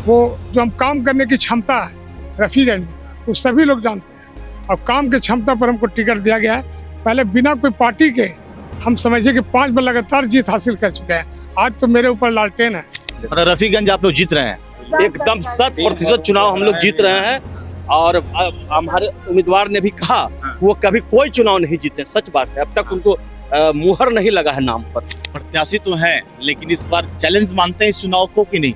वो जो हम काम करने की क्षमता है रफीगंज में, वो सभी लोग जानते हैं। और काम की क्षमता पर हमको टिकट दिया गया है। पहले बिना कोई पार्टी के हम समझिए कि 5 बार लगातार जीत हासिल कर चुके हैं। आज तो मेरे ऊपर लालटेन है। रफीगंज आप लोग जीत रहे हैं, एकदम 100% चुनाव हम लोग जीत रहे हैं। और हमारे उम्मीदवार ने भी कहा वो कभी कोई चुनाव नहीं जीते, सच बात है। अब तक उनको मुहर नहीं लगा है नाम पर। प्रत्याशी तो हैं, लेकिन इस बार चैलेंज मानते हैं इस चुनाव को कि नहीं?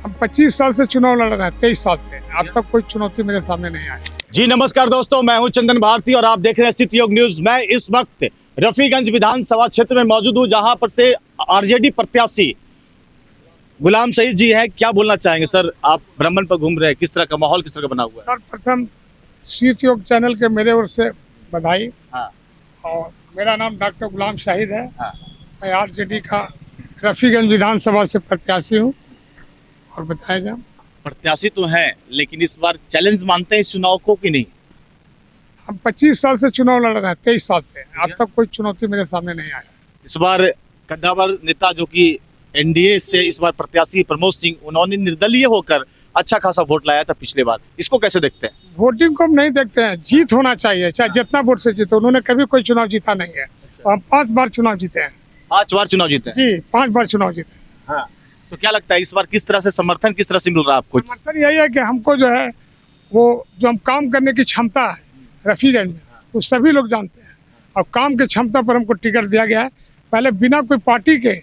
हम 25 साल से चुनाव लड़ रहे हैं, 23 साल से। अब तक कोई चुनौती मेरे सामने नहीं आई। जी नमस्कार दोस्तों, मैं हूं चंदन भारती और आप देख रहे हैं सिटी योग न्यूज। मैं इस वक्त रफीगंज विधानसभा क्षेत्र में मौजूद हूं, जहां पर से आरजेडी प्रत्याशी गुलाम शहीद जी है। क्या बोलना चाहेंगे सर? आप भ्रमण पर घूम रहे हैं, किस तरह का माहौल किस तरह का बना हुआ है? सर्वप्रथम सिटी योग चैनल के मेरे ओर से बधाई। हाँ। और मेरा नाम डॉक्टर गुलाम शाहिद है। हाँ। मैं आरजेडी का रफीगंज विधानसभा से प्रत्याशी हूँ। और बताया जाए, प्रत्याशी तो हैं, लेकिन इस बार चैलेंज मानते हैं इस चुनाव को कि नहीं? हम 25 साल से चुनाव लड़ रहे हैं, 23 साल से। अब तक कोई चुनौती मेरे सामने नहीं आई। इस बार कद्दावर नेता जो कि एनडीए से इस बार प्रत्याशी प्रमोद सिंह, उन्होंने निर्दलीय होकर अच्छा खासा वोट लाया था पिछले बार। इसको कैसे देखते हैं? वोटिंग को हम नहीं देखते हैं, जीत होना चाहिए, चाहे जितना वोट से जीते। उन्होंने कभी कोई चुनाव जीता नहीं है। और हम 5 बार चुनाव जीते हैं। 5 बार चुनाव जीते हैं? जी, 5 बार चुनाव जीते हैं। हाँ। तो क्या लगता है इस बार किस तरह से समर्थन किस तरह से मिल रहा है आपको? समर्थन यही है कि हमको जो है वो जो हम काम करने की क्षमता है रफीगंज में, वो सभी लोग जानते हैं। और काम की क्षमता पर हमको टिकट दिया गया है। पहले बिना कोई पार्टी के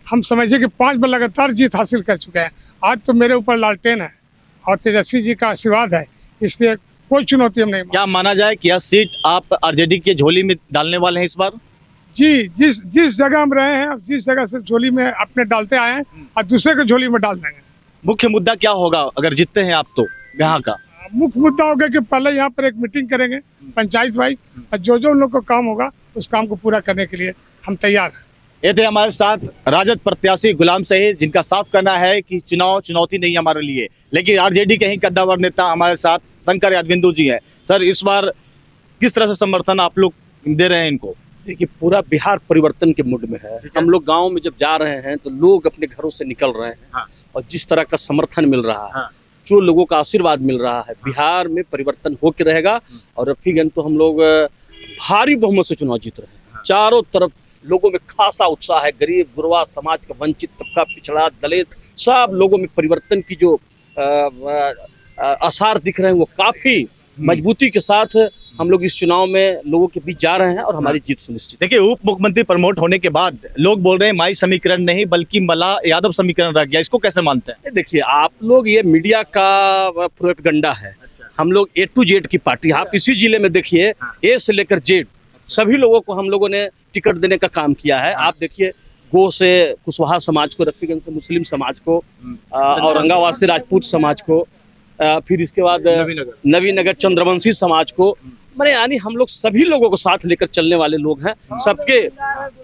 हम समझिए कि 5 बार लगातार जीत हासिल कर चुके हैं। आज तो मेरे ऊपर लालटेन है और तेजस्वी जी का आशीर्वाद है, इसलिए कोई चुनौती हम नहीं। क्या माना जाए कि यह सीट आप आरजेडी के झोली में डालने वाले हैं इस बार? जी, जिस जगह हम रहे हैं, जिस जगह से झोली में अपने डालते आए हैं, और दूसरे के झोली में डाल देंगे। मुख्य मुद्दा क्या होगा अगर जीतते हैं आप तो यहाँ का? मुख्य मुद्दा होगा कि पहले यहाँ पर एक मीटिंग करेंगे पंचायत वाइज, और जो उन लोग को काम होगा उस काम को पूरा करने के लिए हम तैयार हैं। ये थे हमारे साथ राजद प्रत्याशी गुलाम शहीद, जिनका साफ कहना है कि चुनाव चुनौती नहीं हमारे लिए। लेकिन आरजेडी के ही कद्दावर नेता हमारे साथ शंकर यादविंदु जी है। सर, इस बार किस तरह से समर्थन आप लोग दे रहे हैं इनको? देखिए, पूरा बिहार परिवर्तन के मूड में है। हम लोग गांव में जब जा रहे हैं तो लोग अपने घरों से निकल रहे हैं। हाँ। और जिस तरह का समर्थन मिल रहा है, हाँ। जो लोगों का आशीर्वाद मिल रहा है, बिहार में परिवर्तन होकर रहेगा। और रफीगंज तो हम लोग भारी बहुमत से चुनाव जीत रहे हैं। चारों तरफ लोगों में खासा उत्साह है। गरीब गुरबा समाज का, वंचित तबका, पिछड़ा, दलित, सब लोगों में परिवर्तन की जो आसार दिख रहे हैं, वो काफी मजबूती के साथ हम लोग इस चुनाव में लोगों के बीच जा रहे हैं और हमारी जीत सुनिश्चित। देखिए, उप मुख्यमंत्री प्रमोट होने के बाद लोग बोल रहे हैं माई समीकरण नहीं बल्कि मला यादव समीकरण रह गया। इसको कैसे मानते हैं? देखिए, आप लोग, ये मीडिया का प्रोपेगेंडा है। हम लोग A to Z की पार्टी। आप इसी जिले में देखिए, A से लेकर Z सभी लोगों को हम लोगों ने टिकट देने का काम किया है। आप देखिए, गो से कुशवाहा समाज को, रफीगंज से मुस्लिम समाज को, औरंगाबाद से राजपूत समाज को, फिर इसके बाद नवीनगर चंद्रवंशी समाज को। मैंने यानी हम लोग सभी लोगों को साथ लेकर चलने वाले लोग हैं। सबके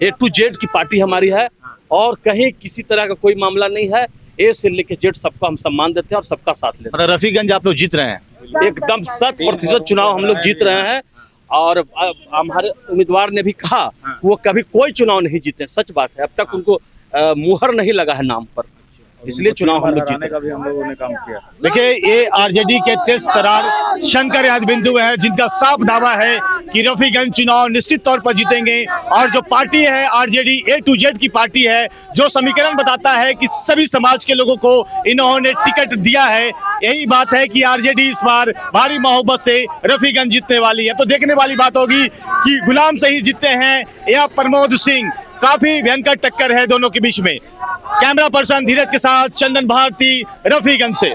A to Z की पार्टी हमारी है और कहीं किसी तरह का कोई मामला नहीं है। A से लेकर Z सबका हम सम्मान देते हैं और सबका साथ लेते हैं। रफीगंज आप लोग जीत रहे हैं, एकदम 100% चुनाव हम लोग जीत रहे हैं। और हमारे उम्मीदवार ने भी कहा वो कभी कोई चुनाव नहीं जीते, सच बात है। अब तक उनको मुहर नहीं लगा है नाम पर, इसलिए चुनाव हम लोग जीते। का भी हम लोगों ने काम किया। देखिए, ये आरजेडी के तेज तरार शंकर यादविंदु है, जिनका साफ दावा है कि रफीगंज चुनाव निश्चित तौर पर जीतेंगे। और जो पार्टी है आरजेडी A to Z की पार्टी है, जो समीकरण बताता है कि सभी समाज के लोगों को इन्होंने टिकट दिया है। यही बात है कि आरजेडी इस बार भारी मोहब्बत से रफीगंज जीतने वाली है। तो देखने वाली बात होगी कि गुलाम शहीद जीतते हैं या प्रमोद सिंह। काफी भयंकर टक्कर है दोनों के बीच में। कैमरा पर्सन धीरज के साथ चंदन भारती, रफीगंज से।